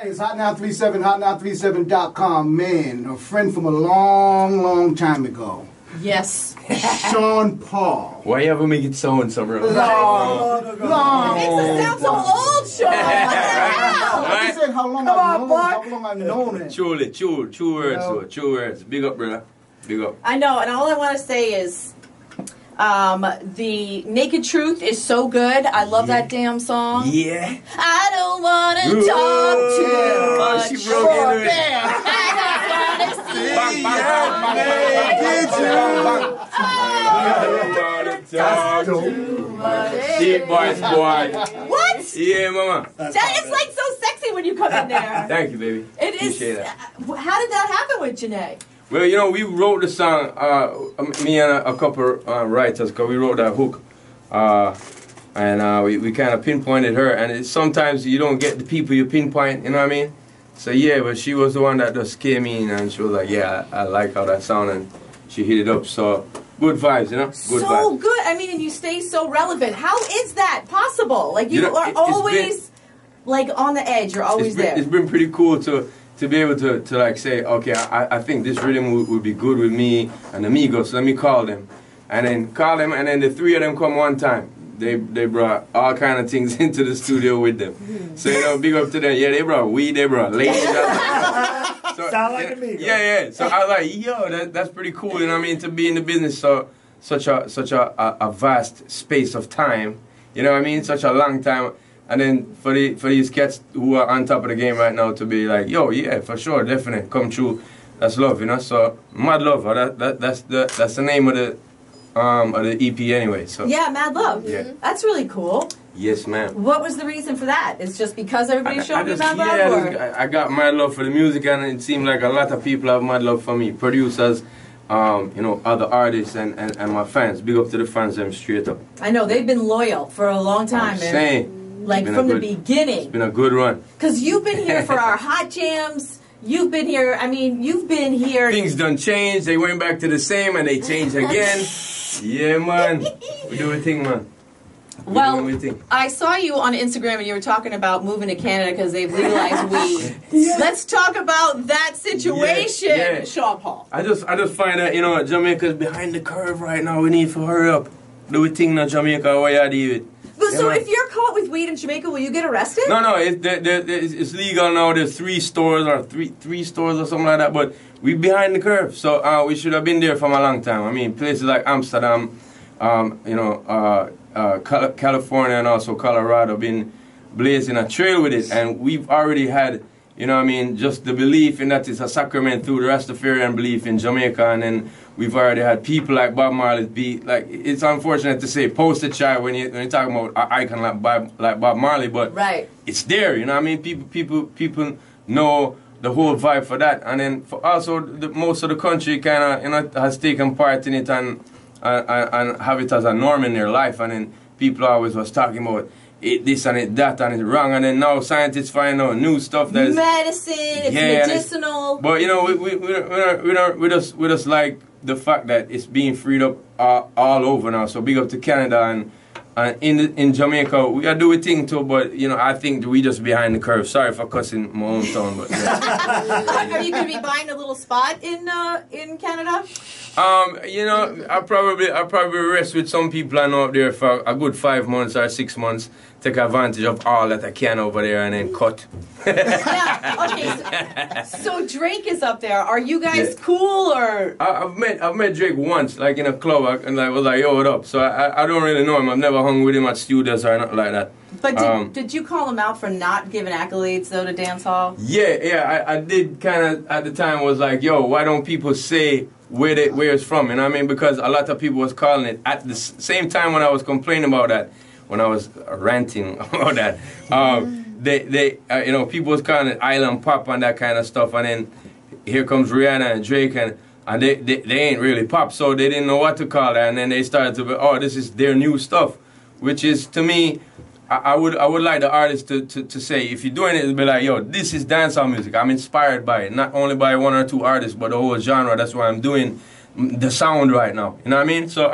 It's hotnow37, hotnow37.com. Man, a friend from a long, long time ago. Yes. Sean Paul. Why you ever make it sound so real? Long. It makes us sound so old, Sean. What the hell? I said how long I've known it. True words, though. True words. Big up, brother. Big up. I know, and all I want to say is the Naked Truth is so good. I love that damn song. Yeah. I don't want to talk too much. She broke into it. I just want to see Bang, bang, boy. What? Yeah, mama. That is like so sexy when you come in there. Thank you, baby. It is. Appreciate that. How did that happen with Janae? Well, you know, we wrote the song, me and a couple writers, because we wrote that hook. And we kind of pinpointed her. And sometimes you don't get the people you pinpoint, you know what I mean? So, yeah, but she was the one that just came in and she was like, yeah, I like how that sound. And she hit it up. So, good vibes, you know? Good vibes. Good. I mean, and you stay so relevant. How is that possible? Like, you are always, like, on the edge. You're always there. It's been pretty cool to be able to like say, okay, I think this rhythm would be good with me and Amigos, so let me call them. And then call them, and then the three of them come one time. They brought all kind of things into the studio with them. So, you know, big up to them. Yeah, they brought weed, they brought ladies. So, sound like Amigos. Yeah. So I was like, yo, that's pretty cool, you know what I mean, to be in the business such a vast space of time, you know what I mean, such a long time. And then for these cats who are on top of the game right now to be like, yo, yeah, for sure, definitely, come true. That's love, you know. So Mad Love, that's the name of the EP anyway. So yeah, Mad Love. Yeah. That's really cool. Yes, ma'am. What was the reason for that? It's just because everybody's showing you Mad Love? Yeah, I got Mad Love for the music, and it seemed like a lot of people have Mad Love for me. Producers, you know, other artists and my fans. Big up to the fans, them straight up. I know, they've been loyal for a long time, I'm man. saying. Like from the beginning. It's been a good run. Because you've been here for our hot jams. You've been here, I mean, you've been here. Things done changed. They went back to the same and they changed again. Yeah, man. We do a thing, man. Well, I saw you on Instagram and you were talking about moving to Canada because they've legalized weed. Yeah. Let's talk about that situation, Sean Paul. I just find that, you know, Jamaica's behind the curve right now. We need to hurry up. Do a thing now, Jamaica. What you do it? So if you're caught with weed in Jamaica, will you get arrested? No, it's legal now. There's three stores or three stores or something like that. But we behind the curve, so we should have been there from a long time. I mean, places like Amsterdam, you know, California and also Colorado been blazing a trail with it, and we've already had, you know what I mean, just the belief in that it's a sacrament through the Rastafarian belief in Jamaica, and then we've already had people like Bob Marley be, like, it's unfortunate to say poster child when you're talking about an icon like Bob Marley, but it's there, you know what I mean? People know the whole vibe for that, and then for also most of the country kind of, you know, has taken part in it and have it as a norm in their life, and then people always was talking about it, this and it, that, and it's wrong, and then now scientists find out new stuff that's medicine, it's medicinal. But you know, we just like the fact that it's being freed up all over now. So big up to Canada and in Jamaica, we gotta do a thing too. But you know, I think we just behind the curve. Sorry for cussing my own town, but yeah. Are you gonna be buying a little spot in Canada? You know, I probably rest with some people I know up there for a good 5 months or 6 months. Take advantage of all that I can over there and then cut. Yeah, okay. So Drake is up there. Are you guys cool or? I've met Drake once, like in a club, and I was like, yo, what up? So I don't really know him. I've never hung with him at studios or nothing like that. But did you call him out for not giving accolades though to dance hall? Yeah, I did kind of at the time was like, yo, why don't people say where it's from? You know what I mean? Because a lot of people was calling it at the same time when I was complaining about that, when I was ranting about that. They you know, people was calling it island pop and that kind of stuff, and then here comes Rihanna and Drake, and they ain't really pop, so they didn't know what to call that, and then they started to be, oh, this is their new stuff, which is, to me, I would like the artist to say, if you're doing it, it'd be like, yo, this is dancehall music. I'm inspired by it, not only by one or two artists, but the whole genre. That's why I'm doing the sound right now. You know what I mean? So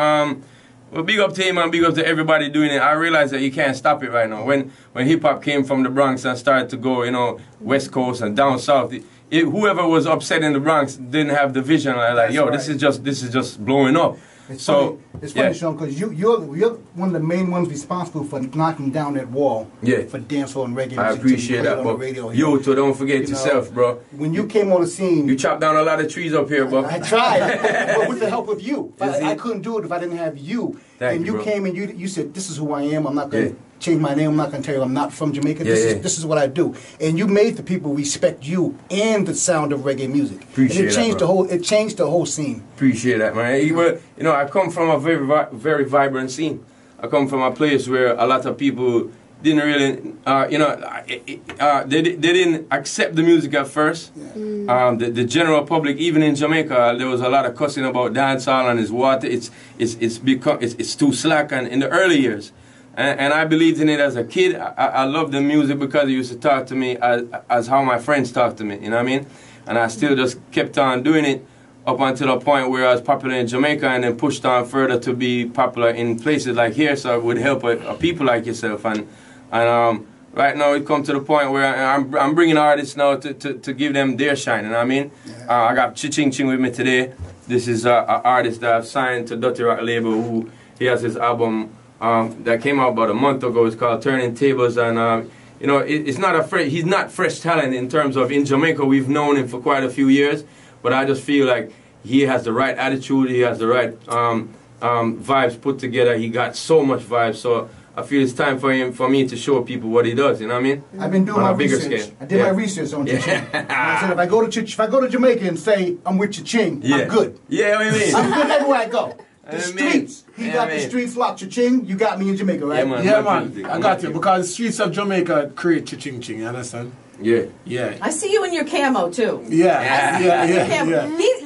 Well, big up to him and big up to everybody doing it. I realize that you can't stop it right now. When hip hop came from the Bronx and started to go, West Coast and down south, whoever was upset in the Bronx didn't have the vision. Like, yo, this is just blowing up. It's funny, Sean, because you're one of the main ones responsible for knocking down that wall for dancehall and reggae. I appreciate that, bro. You too, don't forget yourself, bro. When you came on the scene, you chopped down a lot of trees up here, bro. I tried, but with the help of you. I couldn't do it if I didn't have you. And you came and you said, "This is who I am. I'm not going to change my name. I'm not going to tell you I'm not from Jamaica. This is what I do." And you made the people respect you and the sound of reggae music. Appreciate it changed it changed the whole scene. Appreciate that, man. I come from a very vibrant scene. I come from a place where a lot of people didn't really, they didn't accept the music at first. Yeah. The general public, even in Jamaica, there was a lot of cussing about dancehall and it's water. It's too slack. And in the early years, and I believed in it as a kid. I loved the music because it used to talk to me as how my friends talk to me. You know what I mean? And I still just kept on doing it up until a point where I was popular in Jamaica and then pushed on further to be popular in places like here, so it would help people like yourself. And right now it come to the point where I'm bringing artists now to give them their shine, you know what I mean? Yeah. I got Ching Ching with me today. This is an artist that I've signed to Dirty Rock label, who he has his album that came out about a month ago. It's called Turning Tables, and he's not fresh talent in terms of in Jamaica. We've known him for quite a few years, but I just feel like he has the right attitude, he has the right vibes put together. He got so much vibes, so I feel it's time for me to show people what he does. You know what I mean? I've been doing my research. Scale. I did my research on Ching. I said if I go to Jamaica and say I'm with Ching, I'm good. Yeah, what do you mean? I'm good everywhere I go. The streets. He got the streets locked. Ching, you got me in Jamaica, right? Yeah, man. I got you because the streets of Jamaica create Ching Ching. You understand? Yeah. I see you in your camo too. Yeah.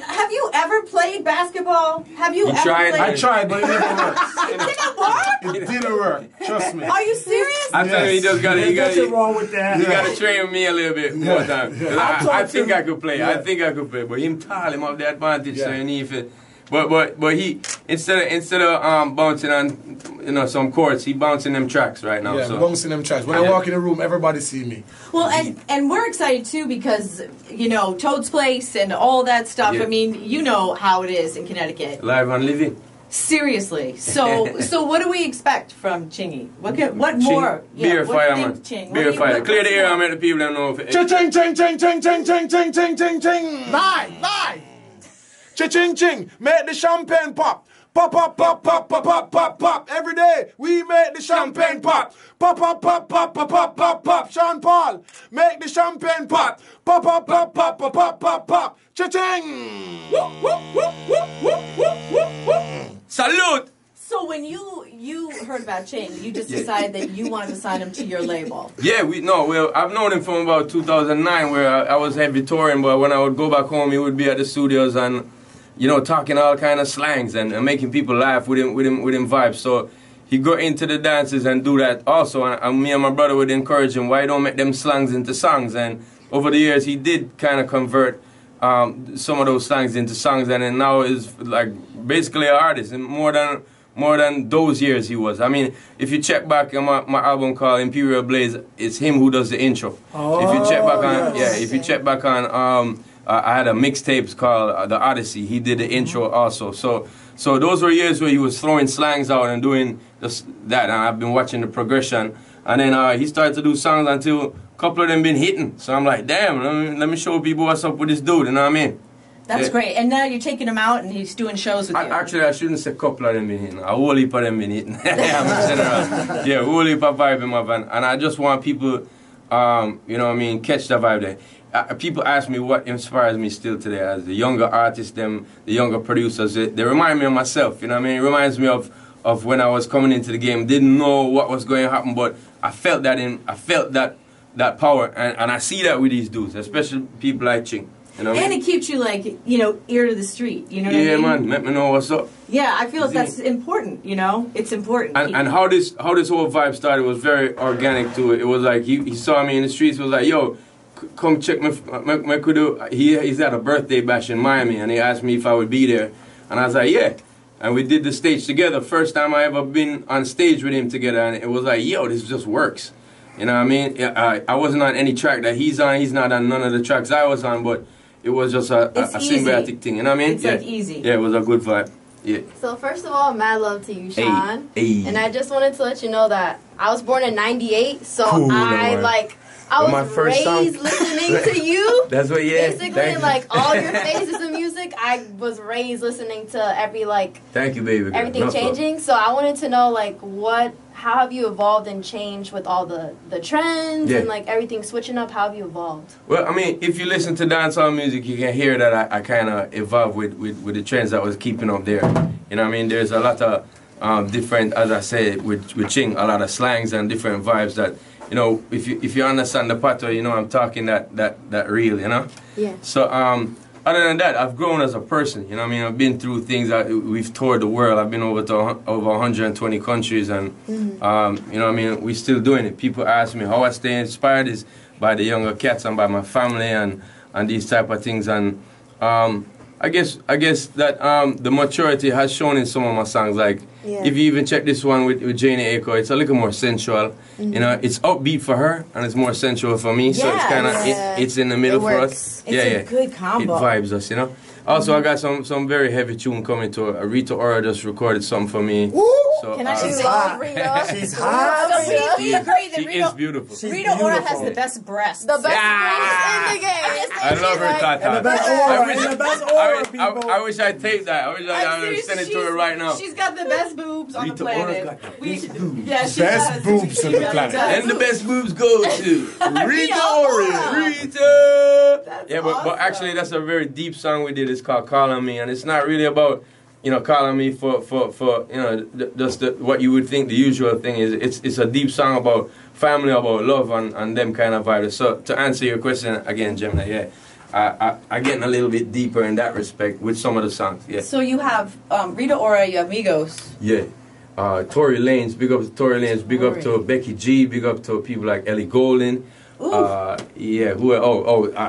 Have you ever played basketball? Have you ever tried? played? I tried, but it never worked. It didn't work? It didn't work. Trust me. Are you serious? I'm telling you, you just gotta. Nothing wrong with that. You gotta train with me a little bit more time. I think I could play. I think I could play, but him tall, him have the advantage, so you need to. But he instead of bouncing on some courts, he bouncing them tracks right now. Yeah, so. bouncing them tracks. When I walk in the room, everybody see me. Well, and we're excited too because Toad's Place and all that stuff. Yeah. I mean, you know how it is in Connecticut. Live and living. Seriously. So what do we expect from Chingy? What more? Beer fire, man. Beer fire. Clear the air and make the people know. Ching ching ching ching ching ching ching ching ching ching ching. Lie. Ching ching, make the champagne pop. Pop, pop, pop, pop, pop, pop, pop, pop. Every day we make the champagne pop. Pop, pop, pop, pop, pop, pop, pop, pop. Sean Paul, make the champagne pop. Pop, pop, pop, pop, pop, pop, pop, pop. Cha-ching! Salute! So when you heard about Ching, you just decided that you wanted to sign him to your label. Yeah, I've known him from about 2009, where I was heavy touring, but when I would go back home, he would be at the studios and talking all kind of slangs and making people laugh with him vibes. So he got into the dances and do that also. And me and my brother would encourage him, why don't make them slangs into songs? And over the years, he did kind of convert some of those slangs into songs. And then now is like basically an artist. And more than those years he was. I mean, if you check back on my album called Imperial Blaze, it's him who does the intro. Oh, if you check back on I had a mixtape called The Odyssey. He did the intro also. So those were years where he was throwing slangs out and doing just that. And I've been watching the progression. And then he started to do songs until a couple of them been hitting. So I'm like, damn, let me show people what's up with this dude. You know what I mean? That's great. And now you're taking him out and he's doing shows with you. Actually, I shouldn't say a couple of them been hitting. A whole heap of them been hitting. Yeah, a whole heap of vibe in my van. And I just want people, catch the vibe there. People ask me what inspires me still today as the younger artists, the younger producers. They remind me of myself, you know what I mean? It reminds me of when I was coming into the game, didn't know what was going to happen, but I felt that power, and I see that with these dudes, especially people like Ching. You know what and I mean? It keeps you ear to the street, you know what I mean? Yeah, man, let me know what's up. Yeah, I feel that's important, it's important. And how this whole vibe started was very organic to it. It was like he saw me in the streets, was like, yo, come check my kudu. He's at a birthday bash in Miami, and he asked me if I would be there, and I was like, yeah. and we did the stage together. First time I ever been on stage with him together, and it was like, yo, this just works. You know what I mean? I wasn't on any track that he's on. He's not on none of the tracks I was on, but it was just a symbiotic thing. You know what I mean? It's like easy. Yeah, it was a good vibe. Yeah. So first of all, mad love to you, Sean. Hey. And I just wanted to let you know that I was born in '98, so Cool, I was raised listening to you. That's what, yeah. Basically, like all your phases of music, I was raised listening to every Thank you, baby girl. everything changing. So I wanted to know how have you evolved and changed with all the trends and everything switching up? How have you evolved? Well, I mean, if you listen to dancehall music, you can hear that I kind of evolved with the trends that was keeping up there. You know what I mean? There's a lot of different, as I said, with Ching, a lot of slangs and different vibes that, you know, if you understand the pattern, you know I'm talking that real, you know? Yeah. So, other than that, I've grown as a person, you know what I mean? I've been through things, we've toured the world, I've been over 120 countries, and, you know what I mean, we're still doing it. People ask me how I stay inspired is by the younger cats and by my family and these type of things, and I guess that the maturity has shown in some of my songs. Like if you even check this one with Janie Aiko, it's a little more sensual. You know, it's upbeat for her and it's more sensual for me. So it's kind of it's in the middle for us. It's a good combo. It vibes us, you know. Also, I got some very heavy tune coming to Rita Ora just recorded something for me. Woo! So, Can I she's hot. Rita? She's hot. We agree that she is beautiful. Rita Ora has the best breasts. The best breasts in the game. I love her, Tata. The best aura. The best aura, people. I wish I'd take that. I wish I'd send it to her right now. She's got the best boobs on the planet. Best boobs on the planet. And the best boobs go to Rita Ora. Rita. Yeah, but actually that's a very deep song we did. It's called "Call on Me," and it's not really about, you know, calling me for you know, just what you would think the usual thing is. It's a deep song about family, about love, and them kind of vibes. So to answer your question again, Gemini, I getting a little bit deeper in that respect with some of the songs. Yeah. So you have Rita Ora, you have Migos. Yeah. Tory Lanez, big up to Tory Lanez, big up to Becky G, big up to people like Ellie Goulding.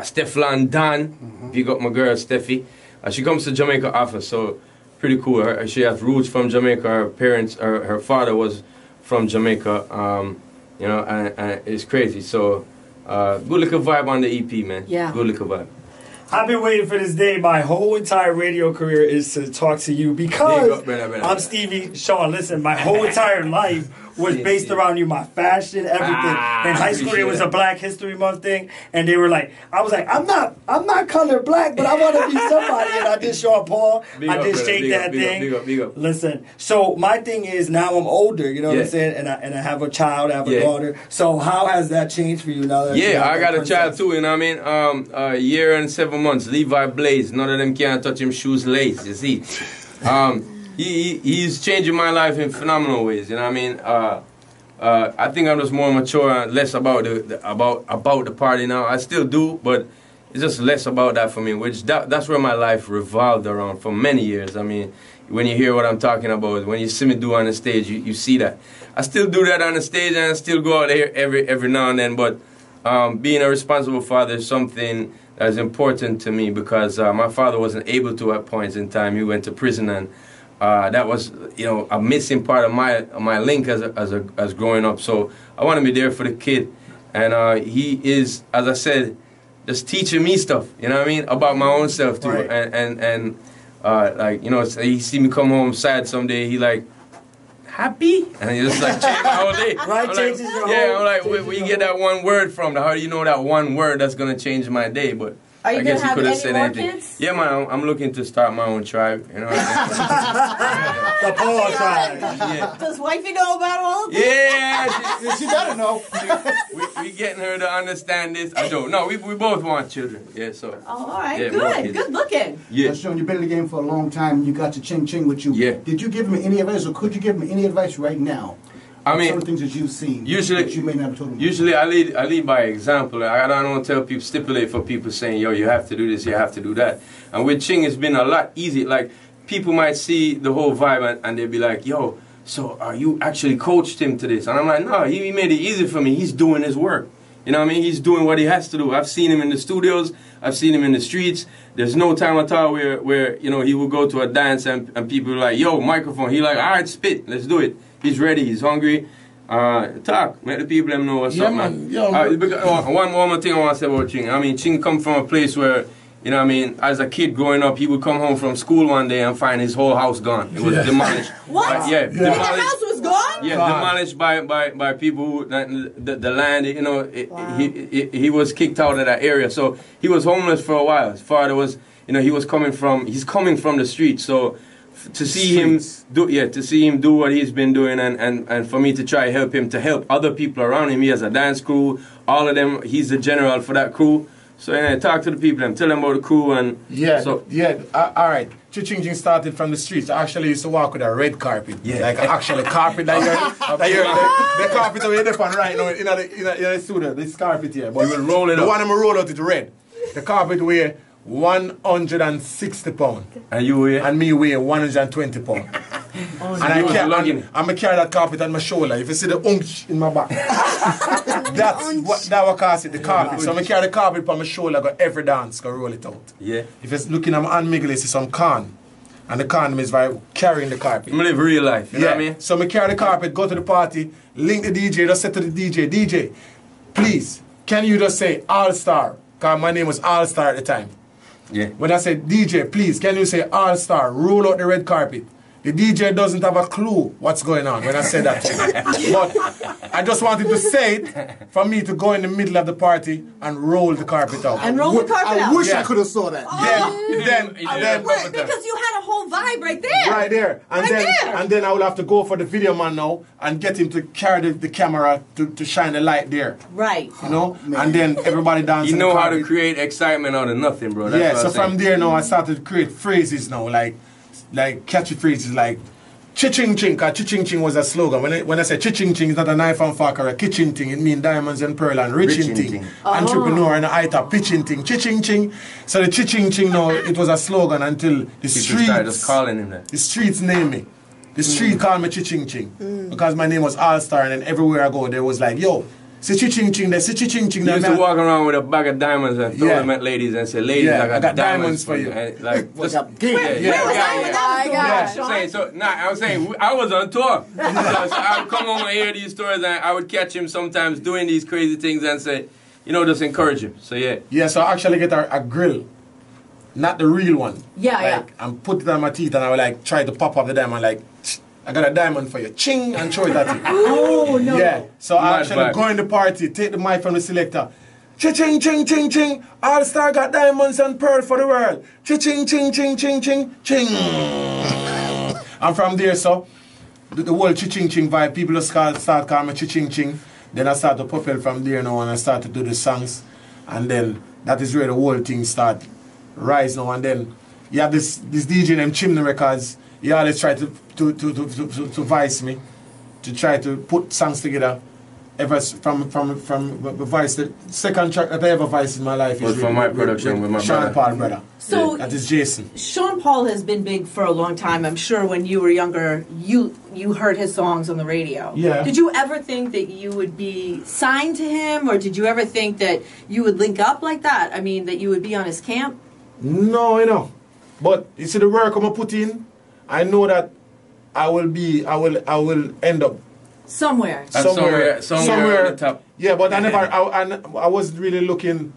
Stefflon Don, big up my girl Steffi. She comes to Jamaica often, so pretty cool. She has roots from Jamaica. Her parents, her father was from Jamaica. You know, and it's crazy. So good looking vibe on the EP, man. Yeah. Good looking vibe. I've been waiting for this day. My whole entire radio career is to talk to you because I'm Stevie. Sean, listen, my whole entire life was based around you, my fashion, everything. In high school, there was a Black History Month thing, and they were like, I was like, I'm not color black, but I want to be somebody. And I did Sean Paul. I did Shake That Thing. Big up. Listen, so my thing is now I'm older, you know what I'm saying, and I have a child, I have a daughter. So how has that changed for you now? That I got a child too, you know what I mean? A year and 7 months. Levi Blaze, none of them can't touch him shoes lace. You see. He's changing my life in phenomenal ways. You know what I mean? I think I'm just more mature and less about the party now. I still do, but it's just less about that for me. Which that's where my life revolved around for many years. I mean, when you hear what I'm talking about, when you see me do on the stage, you see that. I still do that on the stage, and I still go out there every now and then. But being a responsible father is something that is important to me because my father wasn't able to at points in time. He went to prison, and that was, you know, a missing part of my link as growing up. So I want to be there for the kid, and he is, as I said, just teaching me stuff. You know what I mean, about my own self too. Right. And like, you know, he see me come home sad someday. He like, happy, and he just like change my whole day. Right, changes your whole. Yeah, I'm like, where you get that one word from? How do you know that one word that's gonna change my day? But are you I guess gonna he could have have said any more anything. kids? Yeah, man, I'm looking to start my own tribe. You know what I The Paul tribe. mean? Yeah. Does wifey know about all of this? Yeah, She better know. we getting her to understand this. I don't. No, we both want children. Yeah, so. Oh, all right, Yeah, more good. kids. Good looking. Yeah. Sean, you've been in the game for a long time. You got your Ching Ching with you. Yeah. Did you give him any advice, or could you give him any advice right now? I mean, some of the things that you've seen. Usually, that you may not have told him. Usually, I lead by example. I don't tell people, stipulate for people saying, yo, you have to do this, you have to do that. And with Ching, it's been a lot easier. Like, people might see the whole vibe and they'll be like, yo, so you actually coached him to this? And I'm like, no, he made it easy for me. He's doing his work. You know what I mean? He's doing what he has to do. I've seen him in the studios. I've seen him in the streets. There's no time at all where you know, he will go to a dance and people are like, yo, microphone. He like, all right, spit. Let's do it. He's ready. He's hungry. Talk. Make the people them know what's up, man. One more thing I want to say about Ching. I mean, Ching come from a place where, you know what I mean, as a kid growing up, he would come home from school one day and find his whole house gone. It was demolished. What? Yeah. The house was gone? Yeah, demolished by people who, the land, you know, he was kicked out of that area. So he was homeless for a while. His father was, you know, he's coming from the streets. So to see him do what he's been doing and for me to try help him to help other people around him. He has a dance crew, all of them, he's the general for that crew. So talk to the people and tell them about the crew and all right. Ching Ching started from the streets. I actually used to walk with a red carpet, like actually carpet that the carpet over there on right now in the studio. This carpet here, but you will roll it the up. one I'm roll out is red. The carpet weigh 160 pounds. And you weigh? And me weigh 120 pounds. And I carry that carpet on my shoulder. If you see the unch in my back, that what cause it, the carpet. So I carry the carpet on my shoulder, go every dance, go roll it out. Yeah. If it's looking at my hand, see some can. And the can is by carrying the carpet. I live real life, you know what I mean? So I carry the carpet, go to the party, link the DJ, just say to the DJ, please, can you just say All-Star? Because my name was All-Star at the time. Yeah. When I said, DJ, please, can you say All-Star, roll out the red carpet? The DJ doesn't have a clue what's going on when I said that. But I just wanted to say it for me to go in the middle of the party and roll the carpet out. And roll the carpet out. I wish I could have saw that. Then because you had a whole vibe right there. Right there. And then I will have to go for the video man now and get him to carry the camera to shine the light there. Right. You know? And then everybody dancing. You know how to create excitement out of nothing, bro. That's so from there now I started to create phrases now, like catchy phrases like Ching Ching, because Ching Ching was a slogan. When I say Ching Ching, it's not a knife and fork or a kitchen thing. It means diamonds and pearl and riching thing. Entrepreneur and a top pitching thing. Ching Ching. So the Ching Ching now, it was a slogan until the streets started calling him that. The streets named me. The street called me Ching Ching because my name was All-Star, and then everywhere I go, there was like, yo, see Ching Ching, they see Ching Ching. You used to walk around with a bag of diamonds and throw them at ladies and say, ladies, I got diamonds for you. Like, where was I I was on tour. So I would come home and hear these stories, and I would catch him sometimes doing these crazy things and say, you know, just encourage him. So yeah, so I actually get a grill. Not the real one. And put it on my teeth and I would like try to pop up the diamond like, I got a diamond for you. Ching, and throw it at you. Oh, no. Yeah. So I actually go in the party, take the mic from the selector. Ching, ching, ching, ching. All-Star got diamonds and pearl for the world. Ching, ching, ching, ching, ching, ching. And from there, so, the whole ching, ching vibe, people just start calling me ching, ching. Then I start to propel from there now and I start to do the songs. And then that is where the whole thing start rise now. And then you have this DJ named Chimney Records. He always try to vice me, to try to put songs together. Ever from the vice, the second track that I ever vice in my life is from my production with my Sean Paul brother. So that is Jason. Sean Paul has been big for a long time. I'm sure when you were younger, you heard his songs on the radio. Yeah. Did you ever think that you would be signed to him, or did you ever think that you would link up like that? I mean, that you would be on his camp? No, you know. But you see the work I'm gonna put in, I know that I will end up somewhere at the top. Yeah, but I wasn't really looking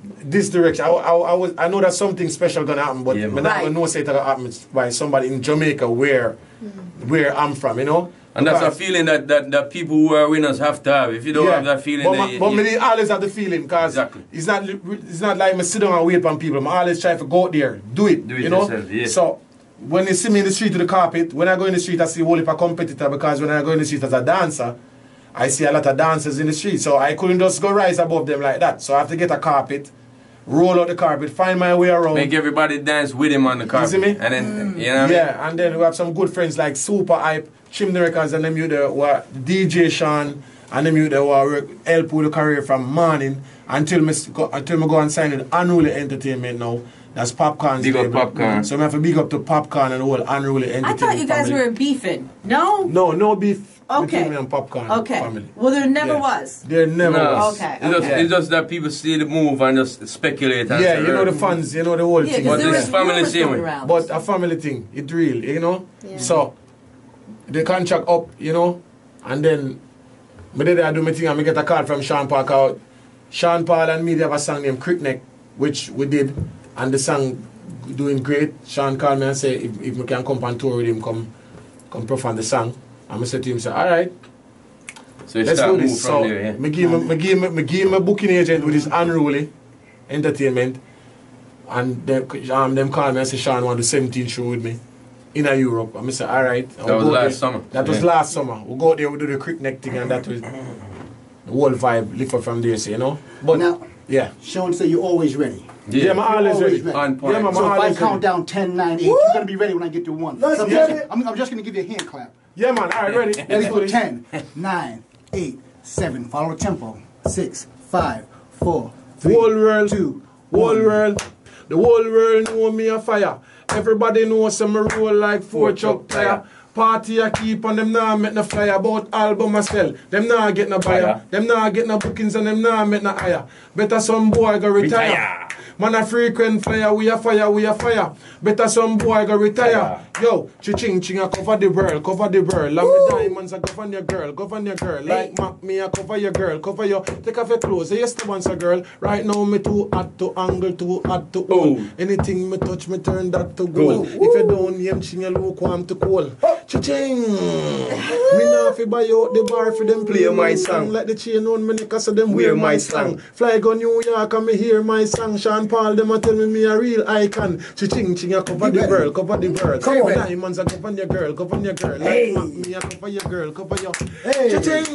this direction. I know that something special gonna happen, but I'm not gonna know say it's gonna happen by somebody in Jamaica where I'm from, you know. And that's a feeling that people who are winners have to have. If you don't have that feeling, but me always have the feeling, because it's not like me sit down and wait on people. I always try to go out there, do it you know. Yourself, yeah. So when you see me in the street with the carpet, when I go in the street, I see a whole heap of competitor, because when I go in the street as a dancer, I see a lot of dancers in the street. So I couldn't just go rise above them like that. So I have to get a carpet, roll out the carpet, find my way around. Make everybody dance with him on the carpet. You see me? And then, you know what I mean? And then we have some good friends like Super Hype, Chimney Records, and them you there were DJ Sean, and them you there were help with the career from morning until me go and sign with Unruly Entertainment now. That's Popcorn's Big up label. Popcorn. So I have to big up to Popcorn and the whole Unruly Entertainment I thought you guys family. were beefing. No? No beef Okay. between me and Popcorn family. Well, there never was. There never was. Okay. It's just that people see the move and just speculate. And Yeah, you know the fans, you know the whole thing. But it's family same. But a family thing, it real, you know? Yeah. So, the contract up, you know? And then, I did I do my thing and I get a call from Sean Park out. Sean Paul and me, they have a song named Crick Neck, which we did. And the song doing great. Sean called me and said, if we can come on tour with him, come perform the song. And I said to him, say, all right. So let's do this. So, I give him a booking agent with his Unruly Entertainment. And them call me and say, Sean want to do 17 show with me in Europe. And I said, all right. That was last summer. That was last summer. We'll go there, we'll do the Crick Neck thing, and that was the whole vibe lift up from there, so, you know. But now, yeah. Sean said you're always ready. Yeah, I'm always ready. On point. Yeah, so if I count down 10, 9, 8, you're going to be ready when I get to 1. Let's So get it. I'm just going to give you a hand clap. Yeah, man. All right, ready. Ready for 10, 9, 8, 7. Follow the tempo. 6, 5, 4, 3, Whole world, 2, whole 1. world. The whole world know me a fire. Everybody knows some roll like 4 chuck tire. Party I keep on them now make no flyer about album I sell. Them now get no buyer. Them now get no bookings and them now make no hire. Better some boy go retire. Man a frequent flyer, we a fire, we a fire. Better some boy go retire. Yo, Ching Ching I cover the world, cover the world. Love me diamonds I govern your girl, govern your girl. Like Mac me I cover your girl, cover your. Take off your clothes, yes the one's a girl. Right now me too hot to angle, too hot to hold. Anything me touch me turn that to gold. If you don't name Ching you lukewarm to cold. Ching, me now fi buy out the bar for them play my song. Let the chain on me neck so them wear my song. Fly go New York and me hear my song. Sean Paul them a tell me a real icon. Ching Ching a cover the world, cover the world. Come on, diamonds a cover your girl, cover your girl. Like Mac me a cover your girl, cover your. Ching.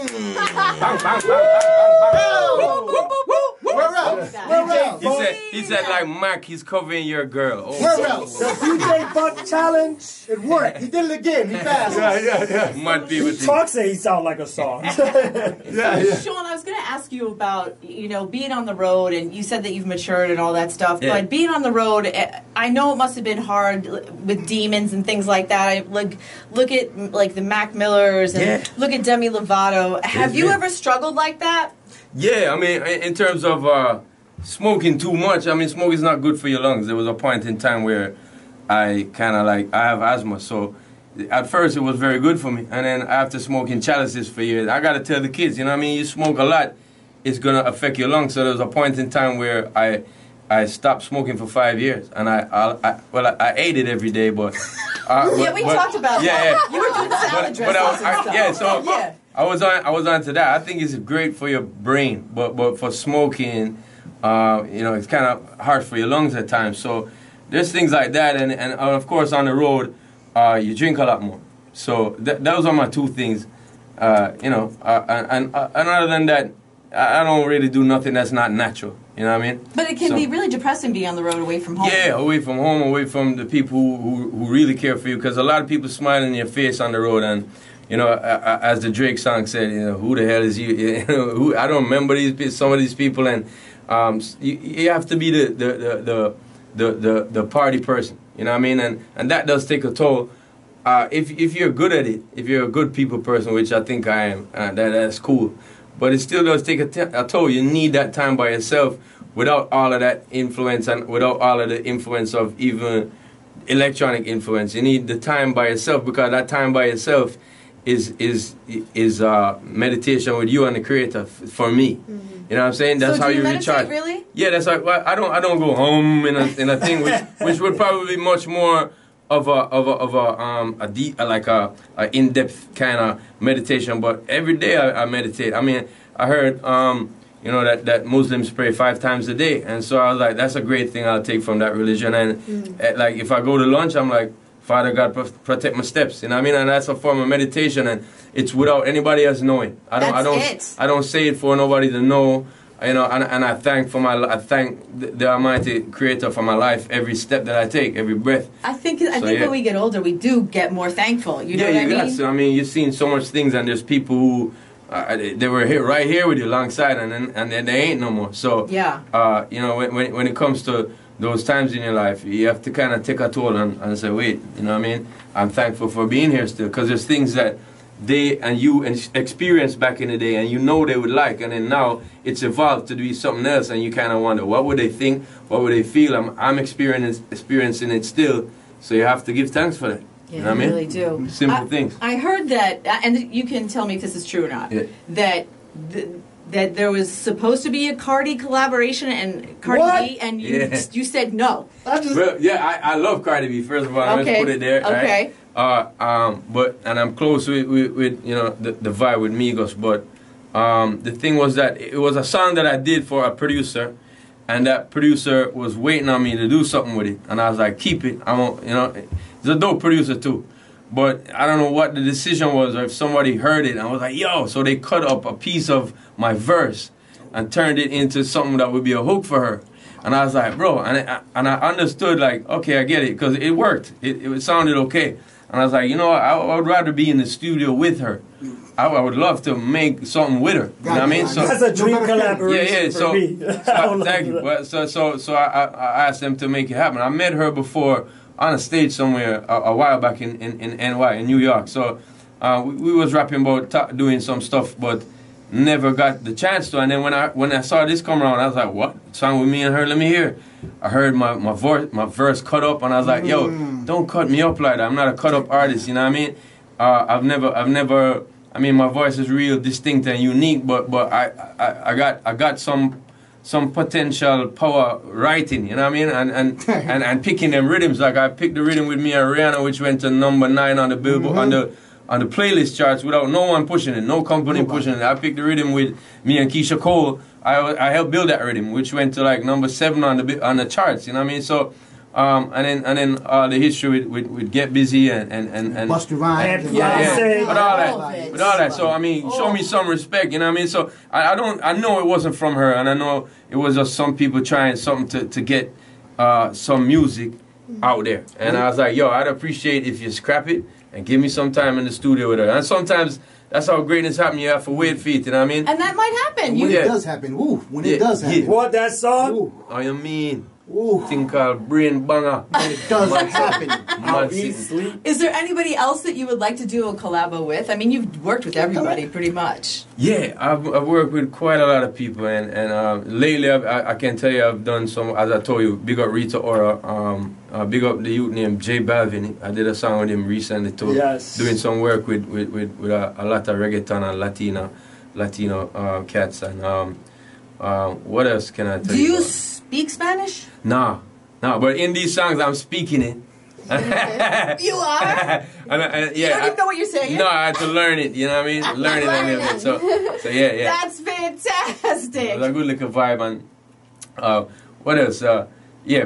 Bang bang Where else? He said like Mac, he's covering your girl. Oh. Where else? The DJ Buck Challenge. It worked. He did it again. He passed. Yeah. Mad people He think. talks and he sound like a song. Sean, I was going to ask you about, being on the road, and you said that you've matured and all that stuff, but being on the road, I know it must have been hard with demons and things like that. Look at like the Mac Millers and look at Demi Lovato. Have you ever struggled like that? Yeah, I mean, in terms of smoking too much, I mean, smoking is not good for your lungs. There was a point in time where I kind of I have asthma, so at first it was very good for me. And then after smoking chalices for years, I got to tell the kids, you know what I mean? You smoke a lot, it's going to affect your lungs. So there was a point in time where I stopped smoking for 5 years. And I ate it every day, but... we talked about that. You were doing salad dressings and stuff. I was on to that. I think it's great for your brain, but for smoking, it's kind of hard for your lungs at times. So there's things like that, and of course on the road, you drink a lot more. So those are my two things, and other than that, I don't really do nothing that's not natural. You know what I mean? But it can be really depressing being on the road away from home. Yeah, away from home, away from the people who really care for you, because a lot of people smile in your face on the road, and as the Drake song said, who the hell is you? I don't remember some of these people, and you have to be the party person. You know what I mean? And that does take a toll. If you're good at it, if you're a good people person, which I think I am, that's cool. But it still does take a toll. You need that time by yourself without all of that influence and without all of the influence of even electronic influence. You need the time by yourself, because that time by yourself is meditation with you and the Creator for me. Mm-hmm. You know what I'm saying? That's how you recharge. Really? Yeah, that's like I don't go home in a thing which would probably be much more of a deep, like a in-depth kind of meditation. But every day I meditate. I mean, I heard that Muslims pray 5 times a day, and so I was like, that's a great thing I'll take from that religion. And like if I go to lunch, I'm like, Father God, protect my steps. You know what I mean? And that's a form of meditation, and it's without anybody else knowing. I don't say it for nobody to know. And I thank the Almighty Creator for my life, every step that I take, every breath. I think when we get older, we do get more thankful. You know what I mean? So I mean, you've seen so much things, and there's people who they were right here with you alongside, and then they ain't no more. So when it comes to those times in your life, you have to kind of take a toll and say, wait, you know what I mean? I'm thankful for being here still, because there's things that they and you experienced back in the day and you know they would like, and then now it's evolved to be something else, and you kind of wonder, what would they think? What would they feel? I'm experiencing it still, so you have to give thanks for that. Yeah, you know what I mean? Really do. Simple things. I heard that, and you can tell me if this is true or not, that there was supposed to be a Cardi collaboration and Cardi B, and you said no. Well, yeah, I love Cardi B. First of all, let's put it there. Okay. Right? But I'm close with you know the vibe with Migos. But the thing was that it was a song that I did for a producer, and that producer was waiting on me to do something with it, and I was like, keep it. I won't, you know. He's a dope producer too. But I don't know what the decision was, or if somebody heard it and was like, yo, so they cut up a piece of my verse and turned it into something that would be a hook for her. And I was like, bro, and I understood, like, okay, I get it, because it worked. It sounded okay. And I was like, you know what, I would rather be in the studio with her. I would love to make something with her. You know what I mean? So that's a dream collaboration for me. Thank you. Well, so I asked them to make it happen. I met her before on a stage somewhere a while back in NY, in New York. So we was rapping about doing some stuff, but never got the chance to. And then when I saw this come around, I was like, what? Song with me and her, let me hear. I heard my verse cut up, and I was like, yo, don't cut me up like that. I'm not a cut up artist, you know what I mean? I've never I mean, my voice is real distinct and unique, but I got some potential power writing, you know what I mean, and picking them rhythms. Like I picked the rhythm with me and Rihanna, which went to #9 on the Billboard on the playlist charts without no one pushing it, no company pushing it. I picked the rhythm with me and Keisha Cole. I helped build that rhythm, which went to like #7 on the charts. You know what I mean? So. And then the history with Get Busy and Busta Rhymes, with all that. So I mean, show me some respect, you know what I mean? So I know it wasn't from her, and I know it was just some people trying something to get some music out there. And I was like, yo, I'd appreciate if you scrap it and give me some time in the studio with her. And sometimes that's how greatness happens. You have to wait for it, you know what I mean? And that might happen. When it does happen, when it does happen. What, that song? Ooh. Oh, you mean? Thing called brain banger. When it does happen. Is there anybody else that you would like to do a collabo with? I mean, you've worked with everybody pretty much. Yeah, I've worked with quite a lot of people, and lately I can tell you I've done some. As I told you, big up Rita Ora, big up the youth named J Balvin. I did a song with him recently too. Yes. Doing some work with a lot of reggaeton and Latino cats, and what else can I tell you? Do you speak Spanish? Nah, but in these songs I'm speaking it. You are? Yeah, you don't even know what you're saying? No, I had to learn it, you know what I mean? Learn it a little bit. So yeah. That's fantastic. It was a good little vibe. And what else?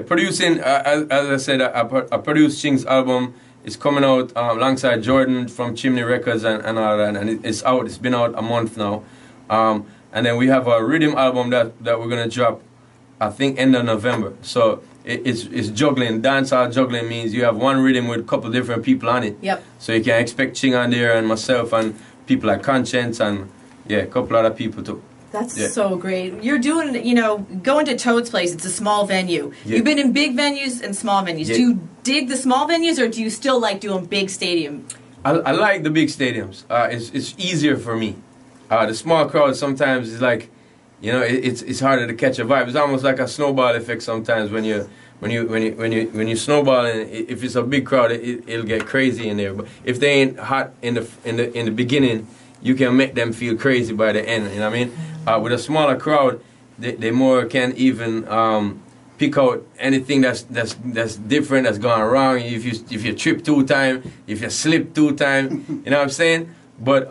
Producing, as I said, I produced Ching's album. It's coming out alongside Jordan from Chimney Records and all that. And it's out. It's been out a month now. And then we have a rhythm album that we're going to drop, I think, end of November. So it's juggling. Dancehall juggling means you have one rhythm with a couple different people on it. Yep. So you can expect Ching on there and myself and people like Conscience and a couple other people too. That's so great. You're doing, going to Toad's Place. It's a small venue. Yeah. You've been in big venues and small venues. Yeah. Do you dig the small venues, or do you still like doing big stadium? I like the big stadiums. It's easier for me. The small crowd sometimes is like, it's harder to catch a vibe. It's almost like a snowball effect sometimes when you snowball, and if it's a big crowd, it'll get crazy in there. But if they ain't hot in the beginning, you can make them feel crazy by the end. You know what I mean? With a smaller crowd, they more can even pick out anything that's different, that's gone wrong. If you trip 2 times, if you slip 2 times, you know what I'm saying? But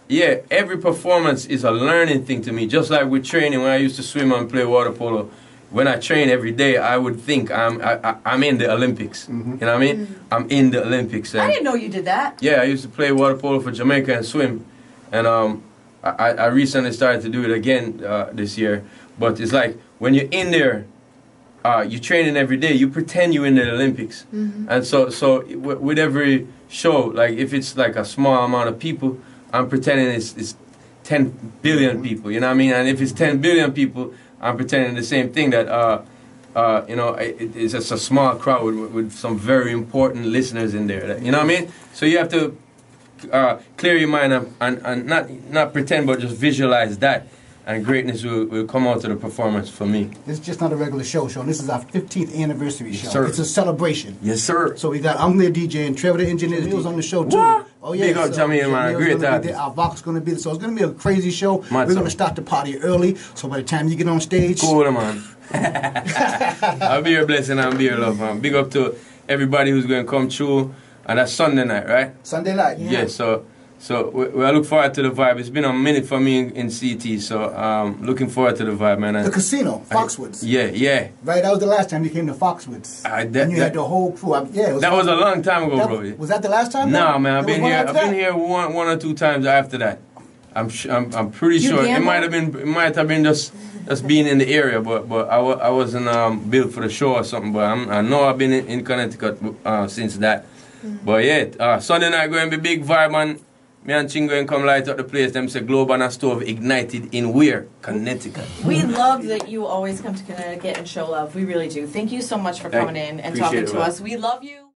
every performance is a learning thing to me. Just like with training, when I used to swim and play water polo, when I train every day, I would think I'm in the Olympics. Mm-hmm. You know what I mean? Mm-hmm. I'm in the Olympics. I didn't know you did that. Yeah, I used to play water polo for Jamaica and swim. And I recently started to do it again this year. But it's like when you're in there, you're training every day, you pretend you're in the Olympics. Mm-hmm. And so with every show, like if it's like a small amount of people, I'm pretending it's 10 billion people, you know what I mean? And if it's 10 billion people, I'm pretending the same thing, that you know, it's just a small crowd with some very important listeners in there. You know what I mean? So you have to clear your mind and not pretend, but just visualize that. And greatness will come out to the performance for me. This is just not a regular show, Sean. This is our 15th anniversary show. Sir. It's a celebration. Yes, sir. So we got I'm there DJ and Trevor the engineer. He was on the show too. What? Oh yeah. Big up Jamie, man. Great artist. Our Vox is going to be there. So it's going to be a crazy show. We're going to start the party early. So by the time you get on stage, cool, man. I'll be your blessing and be your love, man. Big up to everybody who's going to come through. And that's Sunday night, right? Sunday night. Yeah. So we look forward to the vibe. It's been a minute for me in CT, so looking forward to the vibe, man. The casino, Foxwoods. Yeah. Right, that was the last time you came to Foxwoods. And you had the whole crew. That was a long time ago, bro. Was that the last time? No, man. I've been here one or two times after that. I'm pretty sure it might have been just being in the area, but I wasn't built for the show or something. But I know I've been in Connecticut since that. But yeah, Sunday night going to be big vibe, man. Me and Ching going come light up the place. Them say Globe and a Stove ignited in where? Connecticut. We love that you always come to Connecticut and show love. We really do. Thank you so much for coming in and talking to us. We love you.